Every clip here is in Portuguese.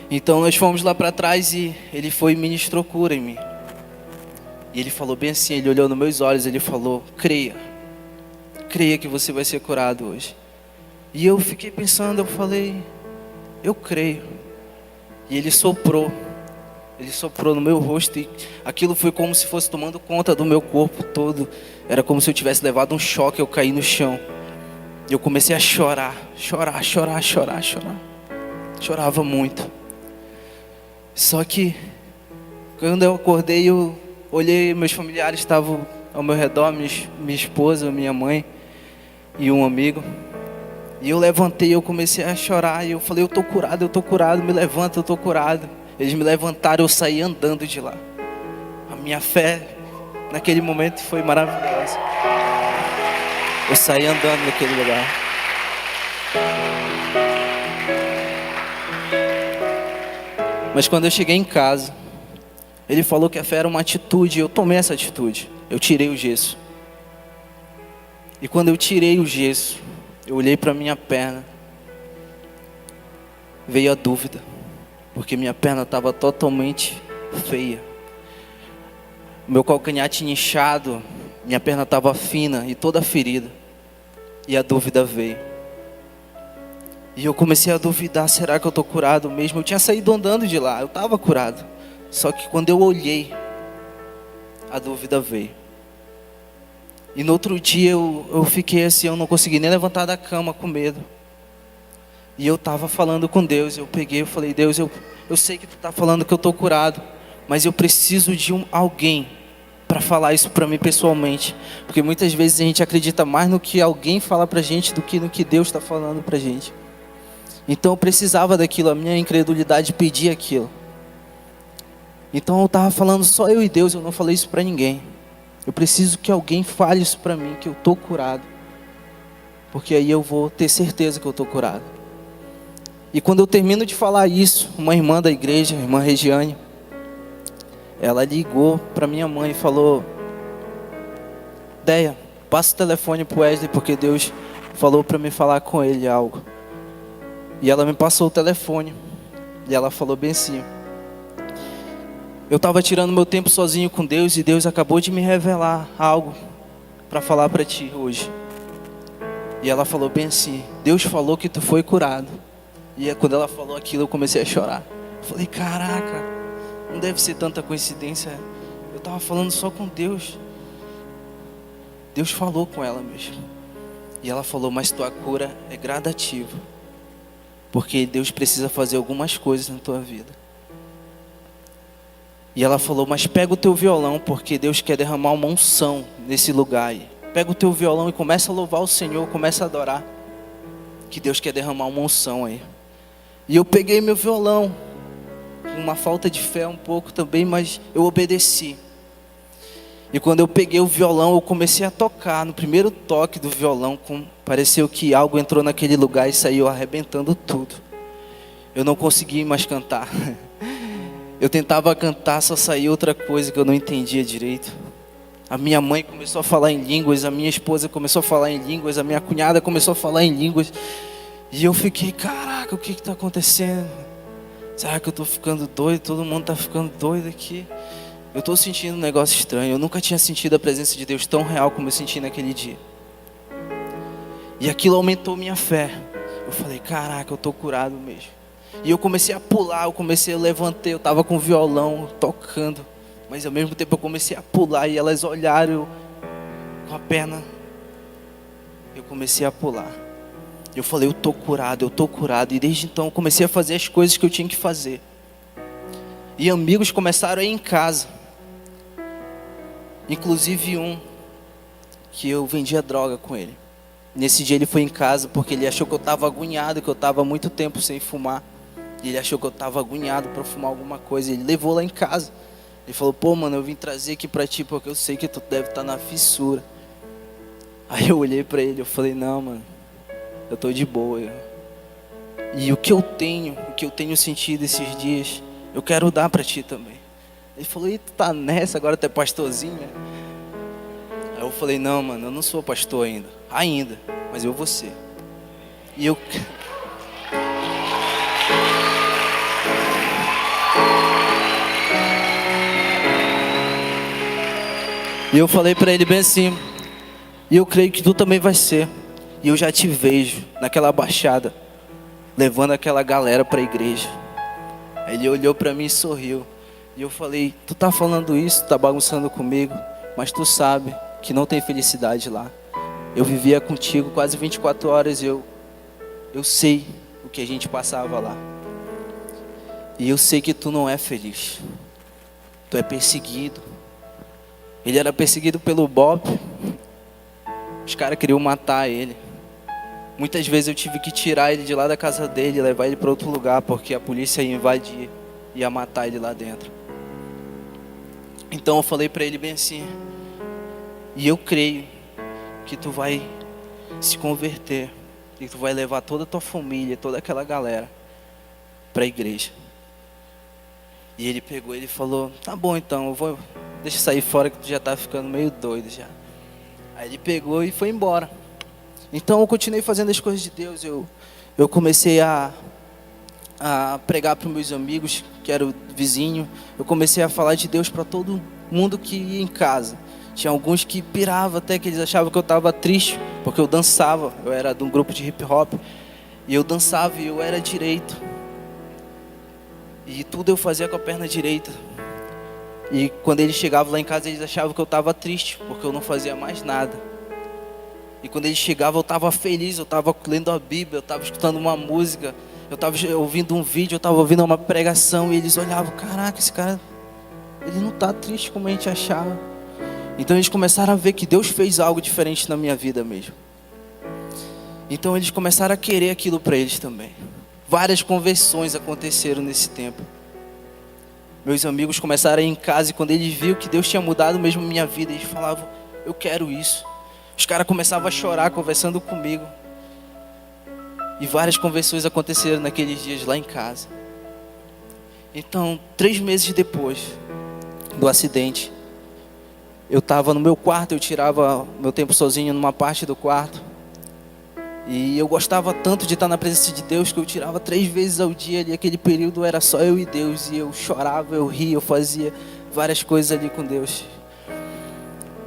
Então nós fomos lá para trás e ele foi e ministrou cura em mim. E ele falou bem assim, ele olhou nos meus olhos, ele falou: creia que você vai ser curado hoje. E eu fiquei pensando, eu falei: eu creio. E ele soprou no meu rosto e aquilo foi como se fosse tomando conta do meu corpo todo. Era como se eu tivesse levado um choque, eu caí no chão. E eu comecei a chorar. Chorava muito. Só que quando eu acordei, eu olhei, meus familiares estavam ao meu redor, minha esposa, minha mãe e um amigo. E eu levantei, eu comecei a chorar e eu falei: eu tô curado, me levanta, eu tô curado. Eles me levantaram, eu saí andando de lá. A minha fé naquele momento foi maravilhosa. Eu saí andando naquele lugar. Mas quando eu cheguei em casa, ele falou que a fé era uma atitude, eu tomei essa atitude. Eu tirei o gesso. E quando eu tirei o gesso, eu olhei para minha perna, veio a dúvida, porque minha perna estava totalmente feia. Meu calcanhar tinha inchado, minha perna estava fina e toda ferida. E a dúvida veio. E eu comecei a duvidar, será que eu estou curado mesmo? Eu tinha saído andando de lá, eu estava curado. Só que quando eu olhei, a dúvida veio. E no outro dia eu fiquei assim, eu não consegui nem levantar da cama com medo. E eu estava falando com Deus, eu falei: Deus, eu sei que tu está falando que eu estou curado, mas eu preciso de alguém para falar isso para mim pessoalmente. Porque muitas vezes a gente acredita mais no que alguém fala para a gente do que no que Deus está falando para a gente. Então eu precisava daquilo, a minha incredulidade pedia aquilo. Então eu estava falando só eu e Deus, eu não falei isso para ninguém. Eu preciso que alguém fale isso para mim, que eu estou curado. Porque aí eu vou ter certeza que eu estou curado. E quando eu termino de falar isso, uma irmã da igreja, a irmã Regiane, ela ligou para minha mãe e falou: Deia, passa o telefone para o Wesley, porque Deus falou para me falar com ele algo. E ela me passou o telefone. E ela falou bem assim: eu estava tirando meu tempo sozinho com Deus e Deus acabou de me revelar algo para falar para ti hoje. E ela falou bem assim: Deus falou que tu foi curado. E quando ela falou aquilo, eu comecei a chorar. Eu falei: caraca, não deve ser tanta coincidência. Eu estava falando só com Deus. Deus falou com ela mesmo. E ela falou: mas tua cura é gradativa, porque Deus precisa fazer algumas coisas na tua vida. E ela falou: mas pega o teu violão, porque Deus quer derramar uma unção nesse lugar aí. Pega o teu violão e começa a louvar o Senhor, começa a adorar, que Deus quer derramar uma unção aí. E eu peguei meu violão, com uma falta de fé um pouco também, mas eu obedeci. E quando eu peguei o violão, eu comecei a tocar. No primeiro toque do violão, pareceu que algo entrou naquele lugar e saiu arrebentando tudo. Eu não consegui mais cantar. Eu tentava cantar, só saía outra coisa que eu não entendia direito. A minha mãe começou a falar em línguas, a minha esposa começou a falar em línguas, a minha cunhada começou a falar em línguas. E eu fiquei: caraca, o que está acontecendo? Será que eu estou ficando doido? Todo mundo está ficando doido aqui. Eu estou sentindo um negócio estranho. Eu nunca tinha sentido a presença de Deus tão real como eu senti naquele dia. E aquilo aumentou minha fé. Eu falei: caraca, eu estou curado mesmo. E eu comecei a pular, eu levantei, eu estava com o violão tocando. Mas ao mesmo tempo eu comecei a pular e elas olharam com a perna. Eu comecei a pular. Eu falei: eu estou curado. E desde então eu comecei a fazer as coisas que eu tinha que fazer. E amigos começaram a ir em casa. Inclusive um que eu vendia droga com ele. Nesse dia ele foi em casa porque ele achou que eu estava agoniado, que eu estava há muito tempo sem fumar. E ele achou que eu estava agoniado para fumar alguma coisa. Ele levou lá em casa. Ele falou: pô, mano, eu vim trazer aqui para ti porque eu sei que tu deve estar na fissura. Aí eu olhei para ele, eu falei: não, mano, eu tô de boa. E o que eu tenho sentido esses dias, eu quero dar para ti também. Ele falou: e tu tá nessa, agora tu é pastorzinho, né? Aí eu falei: não, mano, eu não sou pastor ainda, mas eu vou ser. E eu... E eu falei para ele bem assim: e eu creio que tu também vai ser. E eu já te vejo naquela baixada, levando aquela galera para a igreja. Aí ele olhou para mim e sorriu. E eu falei: tu tá falando isso, tá bagunçando comigo, mas tu sabe que não tem felicidade lá. Eu vivia contigo quase 24 horas e eu sei o que a gente passava lá. E eu sei que tu não é feliz. Tu é perseguido. Ele era perseguido pelo Bob. Os caras queriam matar ele. Muitas vezes eu tive que tirar ele de lá da casa dele e levar ele para outro lugar, porque a polícia ia invadir, ia matar ele lá dentro. Então eu falei para ele bem assim: e eu creio que tu vai se converter e tu vai levar toda a tua família, toda aquela galera para a igreja. E ele pegou, ele falou: tá bom então, deixa eu sair fora que tu já tá ficando meio doido já. Aí ele pegou e foi embora. Então eu continuei fazendo as coisas de Deus. Eu comecei a pregar para os meus amigos, que era o vizinho. Eu comecei a falar de Deus para todo mundo que ia em casa. Tinha alguns que piravam até, que eles achavam que eu estava triste, porque eu dançava. Eu era de um grupo de hip hop. E eu dançava e eu era direito. E tudo eu fazia com a perna direita. E quando eles chegavam lá em casa, eles achavam que eu estava triste, porque eu não fazia mais nada. E quando eles chegavam, eu estava feliz, eu estava lendo a Bíblia, eu estava escutando uma música, eu estava ouvindo um vídeo, eu estava ouvindo uma pregação. E eles olhavam: caraca, esse cara, ele não está triste como a gente achava. Então eles começaram a ver que Deus fez algo diferente na minha vida mesmo. Então eles começaram a querer aquilo para eles também. Várias conversões aconteceram nesse tempo. Meus amigos começaram a ir em casa e quando eles viram que Deus tinha mudado mesmo a minha vida, eles falavam: eu quero isso. Os caras começavam a chorar conversando comigo. E várias conversões aconteceram naqueles dias lá em casa. Então, 3 meses depois do acidente, eu estava no meu quarto, eu tirava meu tempo sozinho numa parte do quarto. E eu gostava tanto de estar na presença de Deus que eu tirava 3 vezes ao dia ali. Aquele período era só eu e Deus. E eu chorava, eu ria, eu fazia várias coisas ali com Deus.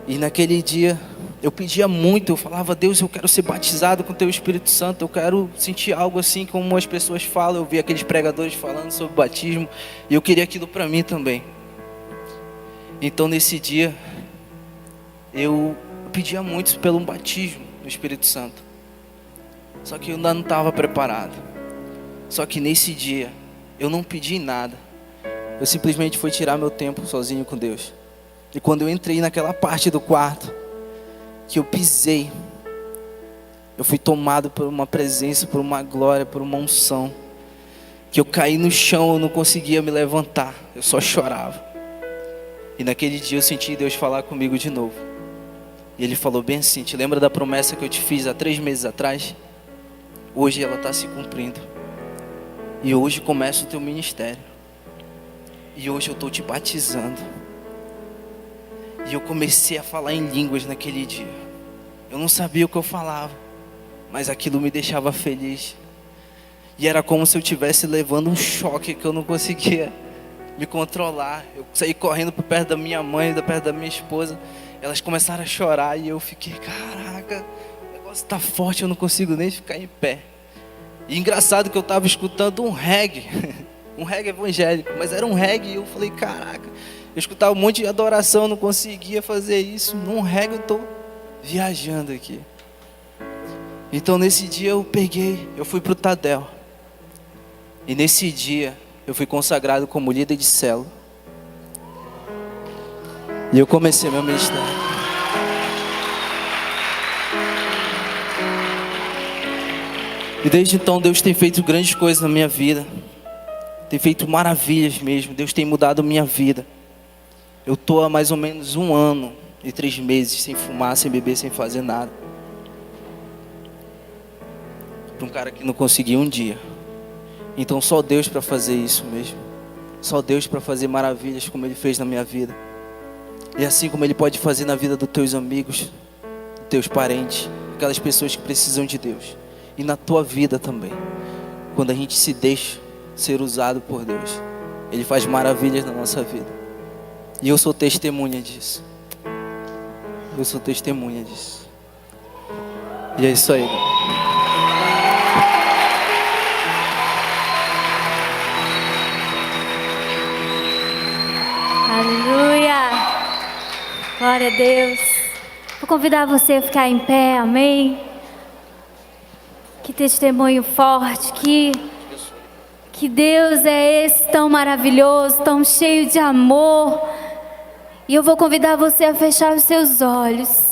E naquele dia eu pedia muito, eu falava: Deus, eu quero ser batizado com Teu Espírito Santo. Eu quero sentir algo assim como as pessoas falam. Eu vi aqueles pregadores falando sobre batismo e eu queria aquilo para mim também. Então nesse dia eu pedia muito pelo batismo no Espírito Santo. Só que eu ainda não estava preparado. Só que nesse dia eu não pedi nada. Eu simplesmente fui tirar meu tempo sozinho com Deus. E quando eu entrei naquela parte do quarto, que eu pisei, eu fui tomado por uma presença, por uma glória, por uma unção. Que eu caí no chão, eu não conseguia me levantar. Eu só chorava. E naquele dia eu senti Deus falar comigo de novo. E Ele falou bem assim: te lembra da promessa que eu te fiz há 3 meses atrás? Hoje ela está se cumprindo. E hoje começa o teu ministério. E hoje eu estou te batizando. E eu comecei a falar em línguas naquele dia. Eu não sabia o que eu falava, mas aquilo me deixava feliz. E era como se eu estivesse levando um choque que eu não conseguia me controlar. Eu saí correndo para perto da minha mãe, perto da minha esposa. Elas começaram a chorar e eu fiquei: caraca, o negócio está forte, eu não consigo nem ficar em pé. E engraçado que eu estava escutando um reggae, um reggae evangélico, mas era um reggae e eu falei: caraca, eu escutava um monte de adoração, eu não conseguia fazer isso. Num reggae eu estou viajando aqui. Então nesse dia eu fui para o Tadel. E nesse dia eu fui consagrado como líder de célula. E eu comecei meu ministério. E desde então Deus tem feito grandes coisas na minha vida. Tem feito maravilhas mesmo. Deus tem mudado a minha vida. Eu estou há mais ou menos 1 ano e 3 meses sem fumar, sem beber, sem fazer nada. Para um cara que não conseguia um dia. Então só Deus para fazer isso mesmo. Só Deus para fazer maravilhas como Ele fez na minha vida. E assim como Ele pode fazer na vida dos teus amigos, dos teus parentes, aquelas pessoas que precisam de Deus. E na tua vida também. Quando a gente se deixa ser usado por Deus, Ele faz maravilhas na nossa vida. E eu sou testemunha disso. Eu sou testemunha disso. E é isso aí. Aleluia! Glória a Deus. Vou convidar você a ficar em pé, amém? Que testemunho forte, que Deus é esse tão maravilhoso, tão cheio de amor. E eu vou convidar você a fechar os seus olhos.